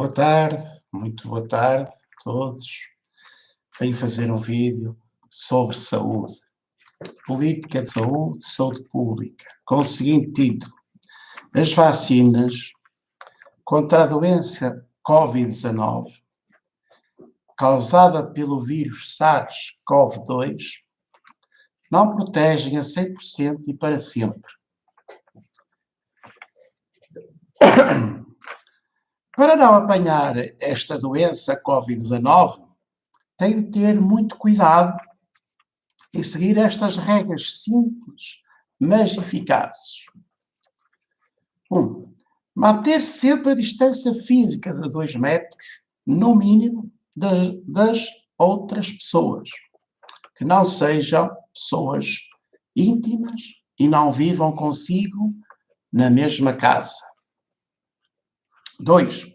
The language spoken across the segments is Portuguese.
Boa tarde, muito boa tarde a todos. Venho fazer um vídeo sobre saúde, política de saúde, saúde pública, com o seguinte título: as vacinas contra a doença Covid-19, causada pelo vírus SARS-CoV-2, não protegem a 100% e para sempre. Para não apanhar esta doença Covid-19, tem de ter muito cuidado e seguir estas regras simples, mas eficazes. 1. Manter sempre a distância física de 2 metros, no mínimo, das outras pessoas, que não sejam pessoas íntimas e não vivam consigo na mesma casa. 2.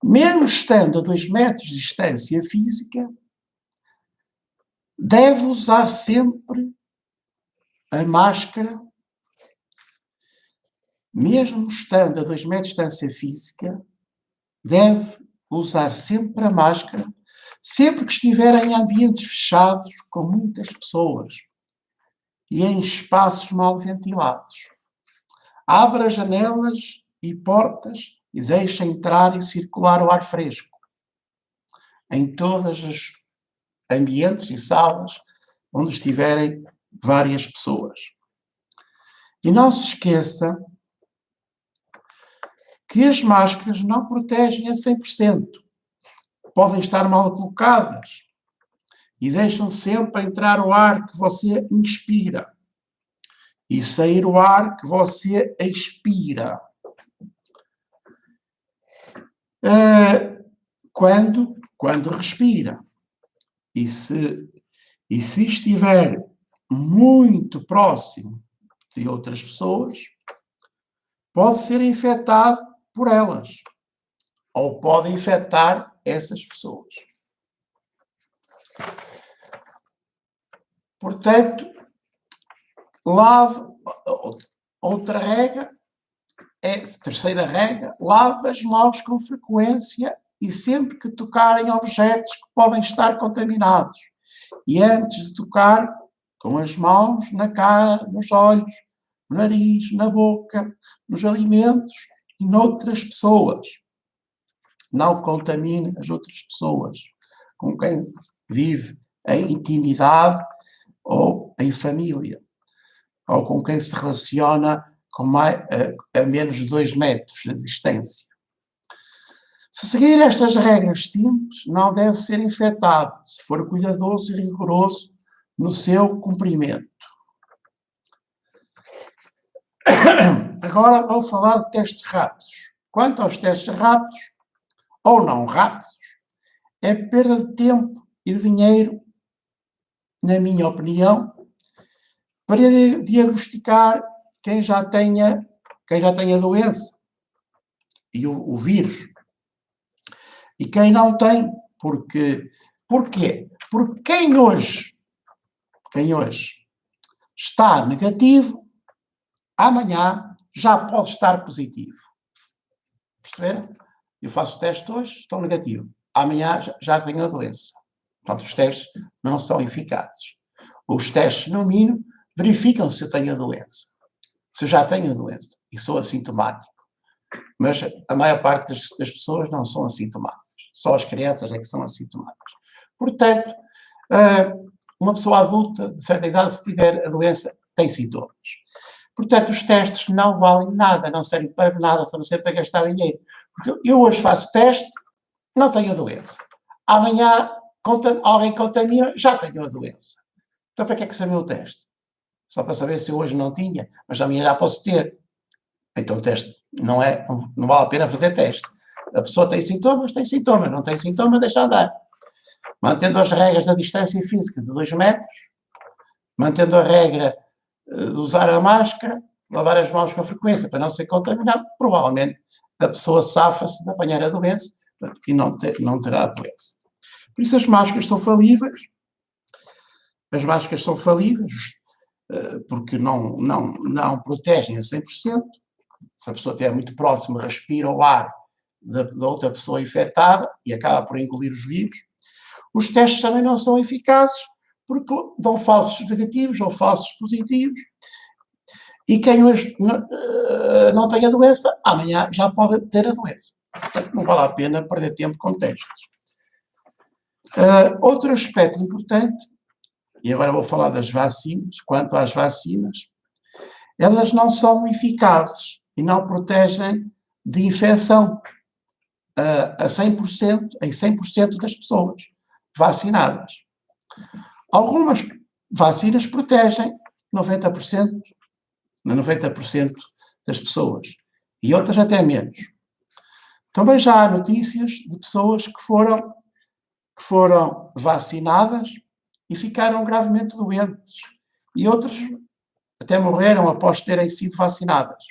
Mesmo estando a 2 metros de distância física, deve usar sempre a máscara. Mesmo estando a 2 metros de distância física, deve usar sempre a máscara, sempre que estiver em ambientes fechados com muitas pessoas e em espaços mal ventilados. Abra janelas e portas e deixe entrar e circular o ar fresco em todos os ambientes e salas onde estiverem várias pessoas. E não se esqueça que as máscaras não protegem a 100%. Podem estar mal colocadas e deixam sempre entrar o ar que você inspira e sair o ar que você expira. Quando respira. E se estiver muito próximo de outras pessoas, pode ser infectado por elas, ou pode infectar essas pessoas. Portanto, outra regra, terceira regra, lave as mãos com frequência e sempre que tocarem objetos que podem estar contaminados. E antes de tocar, com as mãos na cara, nos olhos, no nariz, na boca, nos alimentos e noutras pessoas. Não contamine as outras pessoas com quem vive em intimidade ou em família, ou com quem se relaciona a menos de 2 metros de distância. Se seguir estas regras simples, não deve ser infectado, se for cuidadoso e rigoroso no seu cumprimento. Agora vou falar de testes rápidos. Quanto aos testes rápidos, ou não rápidos, é perda de tempo e de dinheiro, na minha opinião, para diagnosticar quem já tenha a doença e o vírus. E quem não tem, porquê? Porque quem hoje está negativo, amanhã já pode estar positivo. Perceberam? Eu faço o teste hoje, estou negativo. Amanhã já tenho a doença. Portanto, os testes não são eficazes. Os testes, no mínimo, verificam se eu tenho a doença. Se eu já tenho a doença e sou assintomático. Mas a maior parte das pessoas não são assintomáticas. Só as crianças é que são assintomáticas. Portanto, uma pessoa adulta, de certa idade, se tiver a doença, tem sintomas. Portanto, os testes não valem nada, não servem para nada, só não servem para gastar dinheiro. Porque eu hoje faço teste, não tenho a doença. Amanhã alguém contamina, já tenho a doença. Então, para que é que serve o teste? Só para saber se eu hoje não tinha, mas amanhã já posso ter. Então o teste não vale a pena fazer teste. A pessoa tem sintomas, não tem sintomas, deixa andar. Mantendo as regras da distância física de 2 metros, mantendo a regra de usar a máscara, lavar as mãos com frequência para não ser contaminado, provavelmente a pessoa safa-se de apanhar a doença e não terá a doença. Por isso as máscaras são falíveis. As máscaras são falíveis porque não protegem a 100%. Se a pessoa estiver muito próxima, respira o ar da outra pessoa infectada e acaba por engolir os vírus. Os testes também não são eficazes porque dão falsos negativos ou falsos positivos e quem hoje não tem a doença, amanhã já pode ter a doença. Portanto, não vale a pena perder tempo com testes. Outro aspecto importante, e agora vou falar das vacinas, quanto às vacinas, elas não são eficazes e não protegem de infecção a 100%, em 100% das pessoas vacinadas. Algumas vacinas protegem 90%, 90% das pessoas, e outras até menos. Também já há notícias de pessoas que foram vacinadas e ficaram gravemente doentes, e outras até morreram após terem sido vacinadas.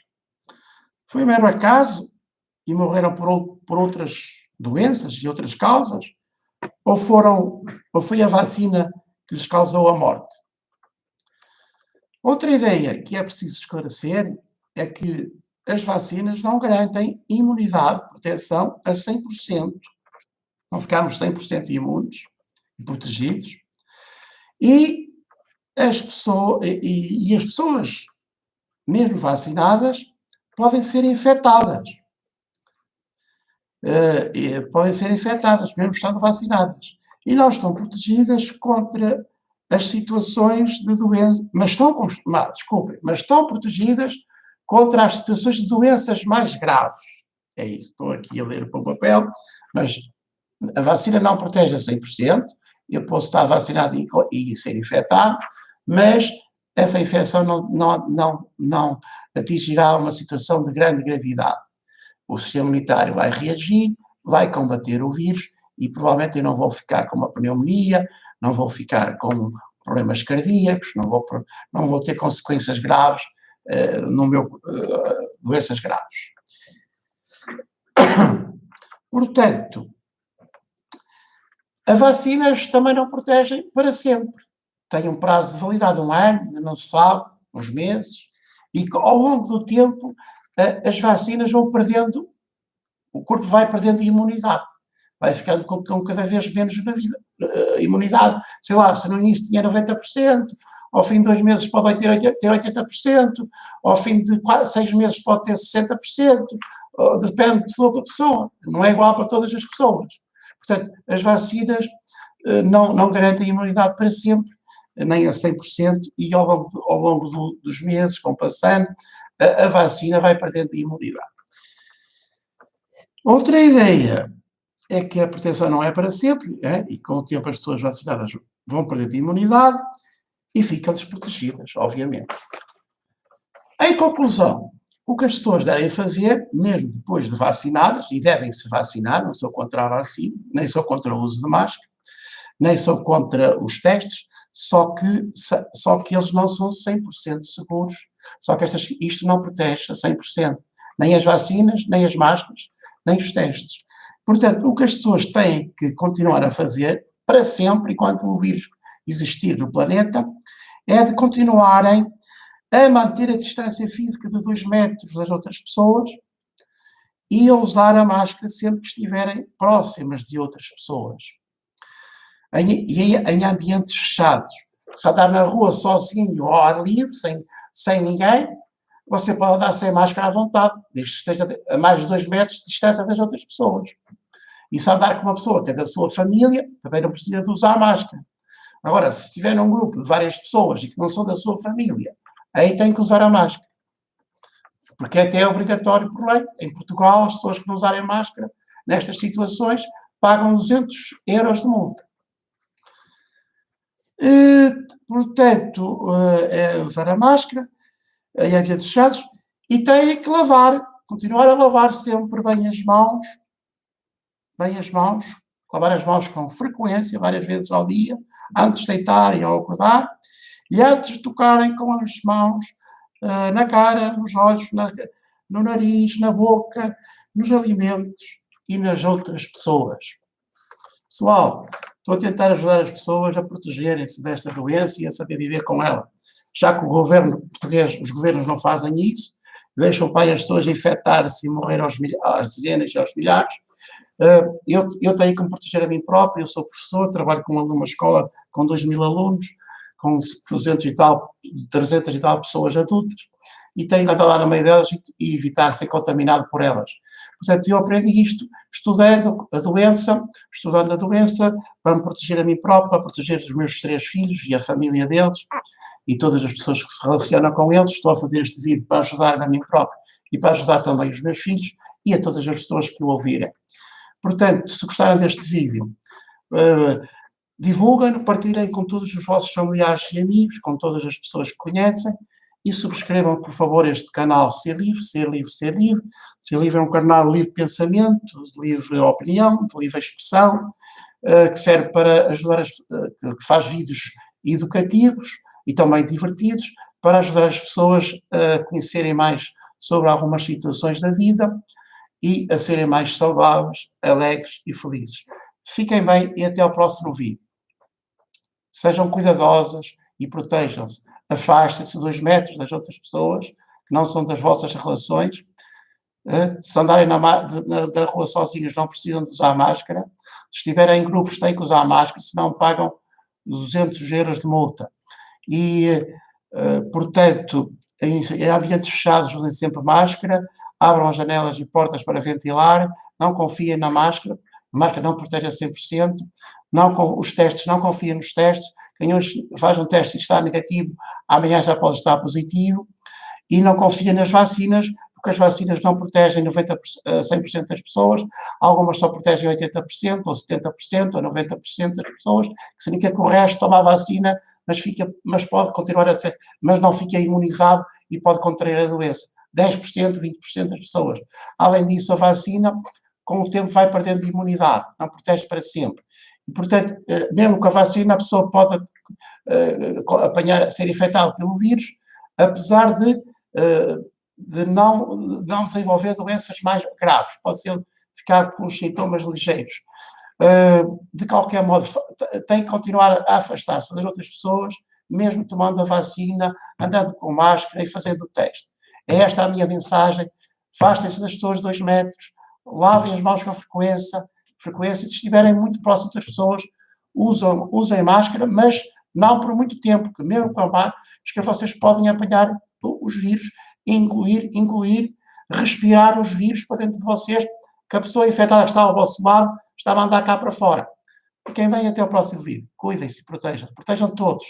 Foi um mero acaso e morreram por outras doenças e outras causas? Ou foi a vacina que lhes causou a morte? Outra ideia que é preciso esclarecer é que as vacinas não garantem imunidade, proteção a 100%. Não ficamos 100% imunes e protegidos. E as pessoas, mesmo vacinadas, podem ser infectadas. Mesmo estando vacinadas. E não estão protegidas contra as situações de doença, mas estão protegidas contra as situações de doenças mais graves. É isso, estou aqui a ler para o papel, mas a vacina não protege a 100%, eu posso estar vacinado e ser infectado, mas essa infecção não atingirá uma situação de grande gravidade. O sistema imunitário vai reagir, vai combater o vírus e provavelmente eu não vou ficar com uma pneumonia, não vou ficar com problemas cardíacos, não vou ter consequências graves doenças graves. Portanto, as vacinas também não protegem para sempre. Tem um prazo de validade, 1 ano, não se sabe, uns meses, e ao longo do tempo as vacinas vão perdendo, o corpo vai perdendo imunidade, vai ficando com cada vez menos na vida. Imunidade, sei lá, se no início tinha 90%, ao fim de 2 meses pode ter 80%, ao fim de 6 meses pode ter 60%, depende de pessoa para pessoa, não é igual para todas as pessoas. Portanto, as vacinas não garantem imunidade para sempre, nem a 100%, e ao longo dos meses, vão passando, a vacina vai perdendo imunidade. Outra ideia é que a proteção não é para sempre, e com o tempo as pessoas vacinadas vão perdendo imunidade e ficam desprotegidas, obviamente. Em conclusão, o que as pessoas devem fazer, mesmo depois de vacinadas, e devem se vacinar, não sou contra a vacina, nem sou contra o uso de máscara, nem sou contra os testes, só que eles não são 100% seguros, só que isto não protege a 100%, nem as vacinas, nem as máscaras, nem os testes. Portanto, o que as pessoas têm que continuar a fazer, para sempre, enquanto o vírus existir no planeta, é de continuarem a manter a distância física de 2 metros das outras pessoas e a usar a máscara sempre que estiverem próximas de outras pessoas. Em ambientes fechados. Se andar na rua sozinho, ao ar livre, sem ninguém, você pode andar sem máscara à vontade, desde que esteja a mais de 2 metros de distância das outras pessoas. E se andar com uma pessoa que é da sua família, também não precisa de usar máscara. Agora, se estiver num grupo de várias pessoas e que não são da sua família, aí tem que usar a máscara. Porque até é obrigatório por lei. Em Portugal, as pessoas que não usarem máscara, nestas situações, pagam 200 euros de multa. Portanto, é usar a máscara em ambientes fechados e tem que continuar a lavar sempre bem as mãos, lavar as mãos com frequência, várias vezes ao dia, antes de deitarem ou acordar, e antes de tocarem com as mãos na cara, nos olhos, no nariz, na boca, nos alimentos e nas outras pessoas. Pessoal, estou a tentar ajudar as pessoas a protegerem-se desta doença e a saber viver com ela. Já que o governo português, os governos não fazem isso, deixam para as pessoas infectar-se e morrer às dezenas e aos milhares. Eu tenho que me proteger a mim próprio, eu sou professor, trabalho numa escola com 2.000 alunos, com 200 e tal, 300 e tal pessoas adultas, e tenho que andar lá no meio delas e evitar ser contaminado por elas. Portanto, eu aprendi isto estudando a doença, para me proteger a mim próprio, para proteger os meus 3 filhos e a família deles, e todas as pessoas que se relacionam com eles. Estou a fazer este vídeo para ajudar-me a mim próprio e para ajudar também os meus filhos e a todas as pessoas que o ouvirem. Portanto, se gostaram deste vídeo, divulguem-no, partilhem com todos os vossos familiares e amigos, com todas as pessoas que conhecem, e subscrevam, por favor, este canal Ser Livre, Ser Livre, Ser Livre. Ser Livre é um canal de livre pensamento, de livre opinião, de livre expressão, que serve para ajudar, que faz vídeos educativos e também divertidos, para ajudar as pessoas a conhecerem mais sobre algumas situações da vida e a serem mais saudáveis, alegres e felizes. Fiquem bem e até ao próximo vídeo. Sejam cuidadosas e protejam-se. Afastem-se 2 metros das outras pessoas, que não são das vossas relações. Se andarem da rua sozinhos, não precisam de usar máscara. Se estiverem em grupos, têm que usar máscara, senão pagam 200 euros de multa. E, portanto, em ambientes fechados, usem sempre máscara, abram as janelas e portas para ventilar, não confiem na máscara, a máscara não protege a 100%, os testes, não confiem nos testes, quem hoje faz um teste e está negativo, amanhã já pode estar positivo, e não confiem nas vacinas, porque as vacinas não protegem 100% das pessoas, algumas só protegem 80%, ou 70%, ou 90% das pessoas, que significa que o resto toma a vacina, mas pode continuar a ser, mas não fica imunizado e pode contrair a doença. 10%, 20% das pessoas. Além disso, a vacina, com o tempo, vai perdendo imunidade, não protege para sempre. E, portanto, mesmo com a vacina, a pessoa pode ser infectada pelo vírus, apesar de não desenvolver doenças mais graves, pode ficar com os sintomas ligeiros. De qualquer modo, tem que continuar a afastar-se das outras pessoas, mesmo tomando a vacina, andando com máscara e fazendo o teste. É esta a minha mensagem. Afastem-se das pessoas 2 metros, lavem as mãos com frequência, e se estiverem muito próximo das pessoas, usem máscara, mas não por muito tempo, porque mesmo com a máscara vocês podem apanhar os vírus, engolir, respirar os vírus para dentro de vocês, que a pessoa infectada que está ao vosso lado está a mandar cá para fora. Quem vem até o próximo vídeo, cuidem-se, protejam todos.